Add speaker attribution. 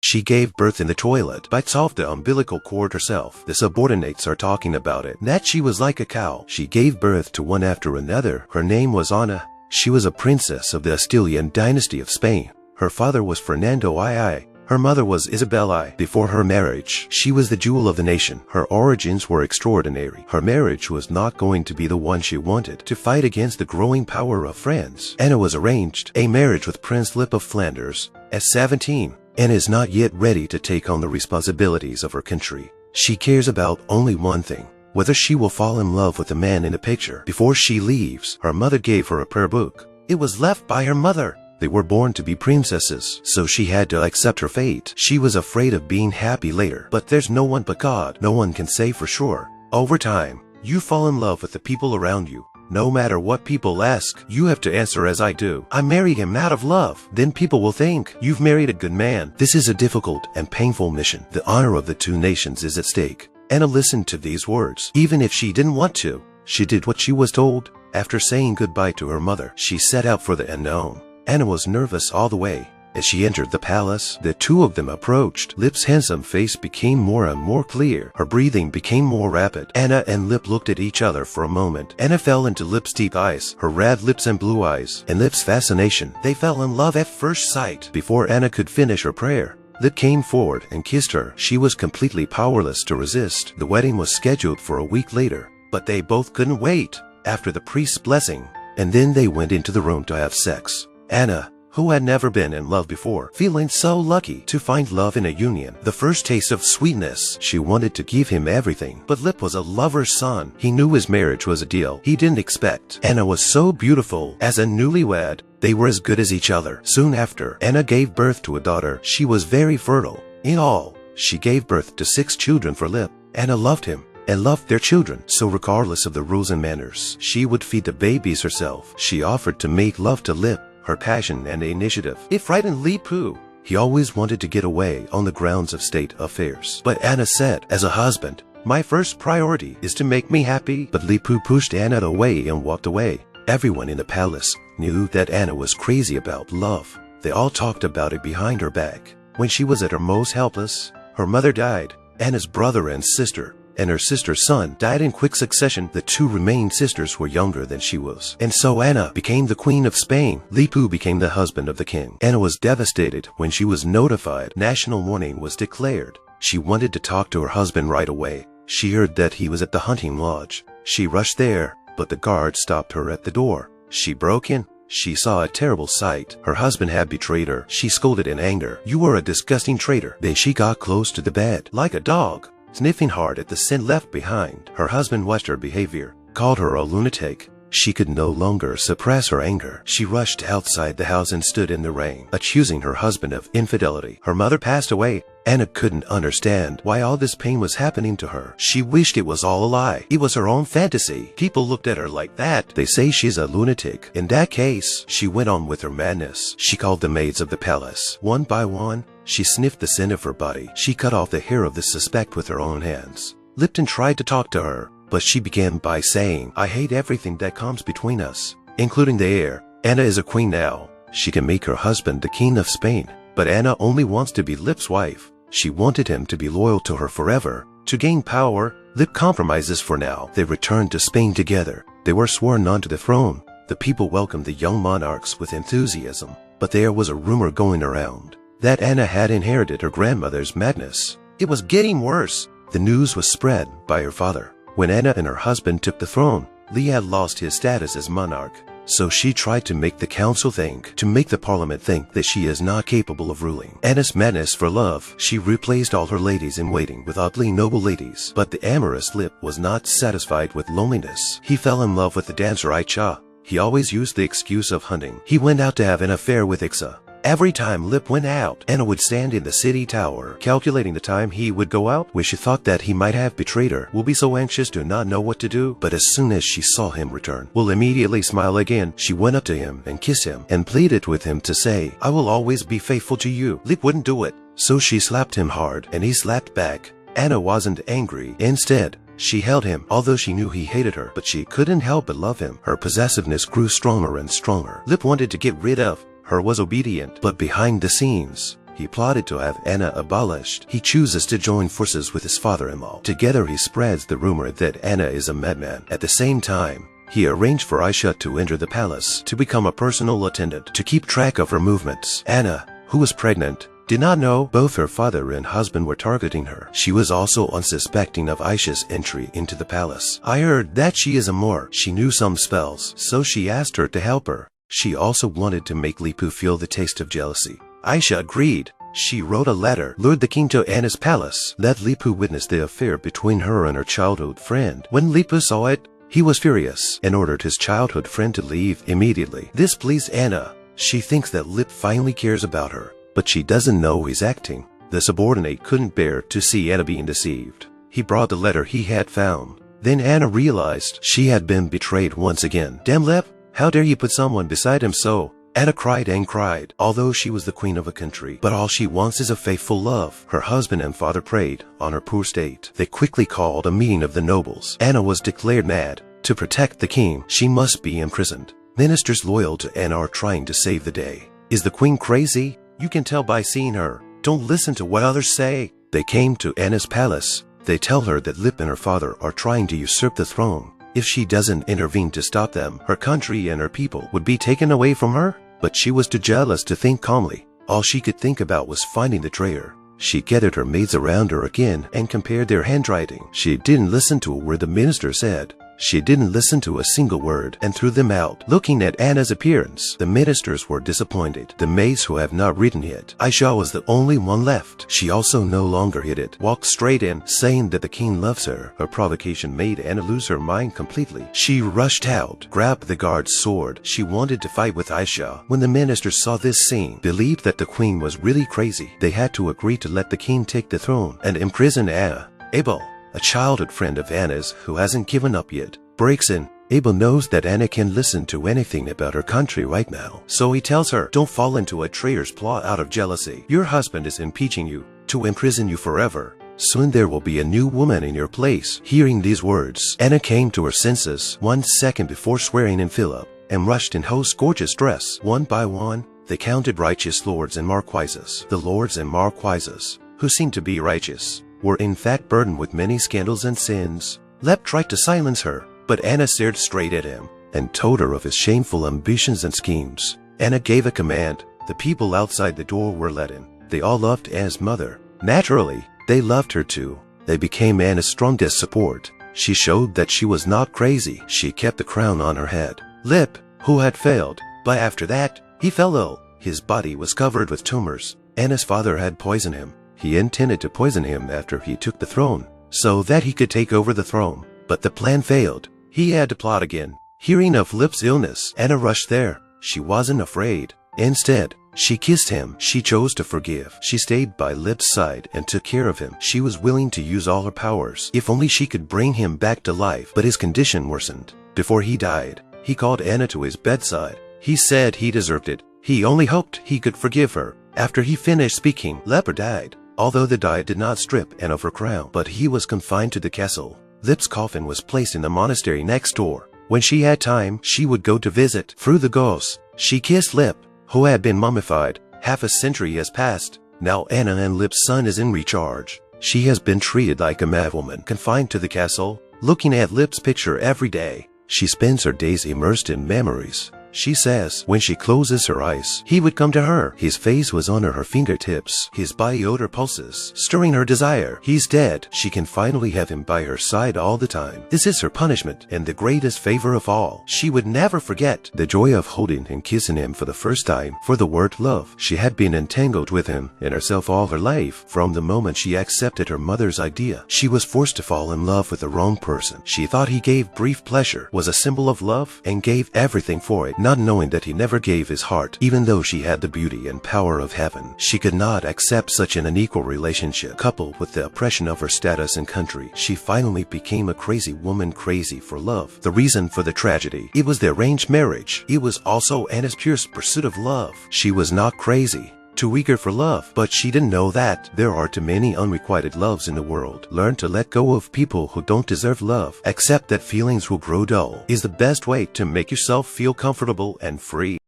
Speaker 1: She gave birth in the toilet, bites off the umbilical cord herself. The subordinates are talking about it, that she was like a cow. She gave birth to one after another. Her name was Ana. She was a princess of the Castilian dynasty of Spain. Her father was Fernando II. Her mother was Isabel I. Before her marriage, she was the jewel of the nation. Her origins were extraordinary. Her marriage was not going to be the one she wanted. To fight against the growing power of France, Anna was arranged a marriage with Prince Lip of Flanders. At 17, Anna is not yet ready to take on the responsibilities of her country. She cares about only one thing: whether she will fall in love with the man in the picture. Before she leaves, her mother gave her a prayer book. It was left by her mother. They were born to be princesses, so she had to accept her fate. She was afraid of being happy later, but there's no one but God. No one can say for sure. Over time, you fall in love with the people around you. No matter what people ask, you have to answer as I do: I married him out of love. Then people will think you've married a good man. This is a difficult and painful mission. The honor of the two nations is at stake. Anna listened to these words. Even if she didn't want to, she did what she was told. After saying goodbye to her mother, she set out for the unknown. Anna was nervous all the way. As she entered the palace, the two of them approached. Lip's handsome face became more and more clear. Her breathing became more rapid. Anna and Lip looked at each other for a moment. Anna fell into Lip's deep eyes, her red lips and blue eyes, and Lip's fascination. They fell in love at first sight. Before Anna could finish her prayer, Lip came forward and kissed her. She was completely powerless to resist. The wedding was scheduled for a week later, but they both couldn't wait. After the priest's blessing, and then they went into the room to have sex. Anna, who had never been in love before, feeling so lucky to find love in a union, the first taste of sweetness. She wanted to give him everything, but Lip was a lover's son. He knew his marriage was a deal he didn't expect. Anna was so beautiful. As a newlywed, they were as good as each other. Soon after, Anna gave birth to a daughter. She was very fertile. In all, she gave birth to 6 children for Lip. Anna loved him and loved their children, so regardless of the rules and manners, she would feed the babies herself. She offered to make love to Lip. Her passion and initiative, it frightened Li Pu. He always wanted to get away on the grounds of state affairs. But Anna said, as a husband, my first priority is to make me happy. But Li Pu pushed Anna away and walked away. Everyone in the palace knew that Anna was crazy about love. They all talked about it behind her back. When she was at her most helpless, her mother died. Anna's brother and sister and her sister's son died in quick succession. The 2 remaining sisters were younger than she was, and so Anna became the queen of Spain. Li Pu became the husband of the king. Anna was devastated when she was notified national mourning was declared. She wanted to talk to her husband right away. She heard that he was at the hunting lodge. She rushed there, but the guard stopped her at the door. She broke in. She saw a terrible sight. Her husband had betrayed her. She scolded in anger. You are a disgusting traitor. Then she got close to the bed, like a dog, sniffing hard at the scent left behind. Her husband watched her behavior, called her a lunatic. She could no longer suppress her anger. She rushed outside the house and stood in the rain, accusing her husband of infidelity. Her mother passed away. Anna couldn't understand why all this pain was happening to her. She wished it was all a lie. It was her own fantasy. People looked at her like that. They say she's a lunatic. In that case, she went on with her madness. She called the maids of the palace. One by one, she sniffed the scent of her body. She cut off the hair of the suspect with her own hands. Lipton tried to talk to her, but she began by saying, I hate everything that comes between us, including the air. Anna is a queen now. She can make her husband the king of Spain. But Anna only wants to be Lip's wife. She wanted him to be loyal to her forever. To gain power, Lip compromises for now. They returned to Spain together. They were sworn onto the throne. The people welcomed the young monarchs with enthusiasm. But there was a rumor going around that Anna had inherited her grandmother's madness. It was getting worse. The news was spread by her father. When Anna and her husband took the throne, Li had lost his status as monarch. So she tried to make the council think, to make the parliament think that she is not capable of ruling. Anna's madness for love, she replaced all her ladies-in-waiting with ugly noble ladies. But the amorous Lip was not satisfied with loneliness. He fell in love with the dancer Aicha. He always used the excuse of hunting. He went out to have an affair with Ixa. Every time Lip went out, Anna would stand in the city tower, calculating the time he would go out, where she thought that he might have betrayed her, will be so anxious to not know what to do. But as soon as she saw him return, will immediately smile again. She went up to him and kissed him, and pleaded with him to say, I will always be faithful to you. Lip wouldn't do it, so she slapped him hard, and he slapped back. Anna wasn't angry. Instead, she held him, although she knew he hated her, but she couldn't help but love him. Her possessiveness grew stronger and stronger. Lip wanted to get rid of her, was obedient, but behind the scenes, He plotted to have Anna abolished. He chooses to join forces with his father-in-law. Together he spreads the rumor that Anna is a madman. At the same time, he arranged for Aisha to enter the palace to become a personal attendant to keep track of her movements. Anna, who was pregnant, did not know both her father and husband were targeting her. She was also unsuspecting of Aisha's entry into the palace. I heard that she is a Moor. She knew some spells, so she asked her to help her. She also wanted to make Lipu feel the taste of jealousy. Aisha agreed. She wrote a letter, lured the king to Anna's palace, let Lipu witness the affair between her and her childhood friend. When Lipu saw it, he was furious and ordered his childhood friend to leave immediately. This pleased Anna. She thinks that Lip finally cares about her, but she doesn't know he's acting. The subordinate couldn't bear to see Anna being deceived. He brought the letter he had found. Then Anna realized she had been betrayed once again. Damn Lip, how dare you put someone beside him so? Anna cried and cried, although she was the queen of a country. But all she wants is a faithful love. Her husband and father preyed on her poor state. They quickly called a meeting of the nobles. Anna was declared mad. To protect the king, she must be imprisoned. Ministers loyal to Anna are trying to save the day. Is the queen crazy? You can tell by seeing her. Don't listen to what others say. They came to Anna's palace. They tell her that Lip and her father are trying to usurp the throne. If she doesn't intervene to stop them, her country and her people would be taken away from her. But she was too jealous to think calmly. All she could think about was finding the traitor. She gathered her maids around her again and compared their handwriting. She didn't listen to a word the minister said. She didn't listen to a single word and threw them out. Looking at Anna's appearance, the ministers were disappointed. The maids who have not written yet. Aisha was the only one left. She also no longer hid it. Walked straight in, saying that the king loves her. Her provocation made Anna lose her mind completely. She rushed out, grabbed the guard's sword. She wanted to fight with Aisha. When the ministers saw this scene, believed that the queen was really crazy, they had to agree to let the king take the throne and imprison Anna. Abel, a childhood friend of Anna's who hasn't given up yet, breaks in. Abel knows that Anna can listen to anything about her country right now. So he tells her, don't fall into a traitor's plot out of jealousy. Your husband is impeaching you to imprison you forever. Soon there will be a new woman in your place. Hearing these words, Anna came to her senses 1 second before swearing in Philip and rushed in host's gorgeous dress. One by one, they counted righteous lords and marquises. The lords and marquises, who seemed to be righteous, were in fact burdened with many scandals and sins. Lep tried to silence her, but Anna stared straight at him and told her of his shameful ambitions and schemes. Anna gave a command. The people outside the door were let in. They all loved Anna's mother. Naturally, they loved her too. They became Anna's strongest support. She showed that she was not crazy. She kept the crown on her head. Lip, who had failed, but after that, he fell ill. His body was covered with tumors. Anna's father had poisoned him. He intended to poison him after he took the throne, so that he could take over the throne. But the plan failed. He had to plot again. Hearing of Lip's illness, Anna rushed there. She wasn't afraid. Instead, she kissed him. She chose to forgive. She stayed by Lip's side and took care of him. She was willing to use all her powers, if only she could bring him back to life. But his condition worsened. Before he died, he called Anna to his bedside. He said he deserved it. He only hoped he could forgive her. After he finished speaking, Leper died. Although the diet did not strip Anna of her crown, but he was confined to the castle. Lip's coffin was placed in the monastery next door. When she had time, she would go to visit. Through the ghosts, she kissed Lip, who had been mummified. Half a century has passed. Now Anna and Lip's son is in recharge. She has been treated like a madwoman, confined to the castle, looking at Lip's picture every day. She spends her days immersed in memories. She says when she closes her eyes, he would come to her. His face was under her fingertips. His body odor pulses, stirring her desire. He's dead. She can finally have him by her side all the time. This is her punishment and the greatest favor of all. She would never forget the joy of holding and kissing him for the first time. For the word love, she had been entangled with him and herself all her life. From the moment she accepted her mother's idea, she was forced to fall in love with the wrong person. She thought he gave brief pleasure, was a symbol of love, and gave everything for it, not knowing that he never gave his heart. Even though she had the beauty and power of heaven, she could not accept such an unequal relationship. Coupled with the oppression of her status and country, she finally became a crazy woman, crazy for love. The reason for the tragedy, it was the arranged marriage. It was also Anna's pure pursuit of love. She was not crazy, too eager for love, but she didn't know that there are too many unrequited loves in the world. Learn to let go of people who don't deserve love. Accept that feelings will grow dull is the best way to make yourself feel comfortable and free.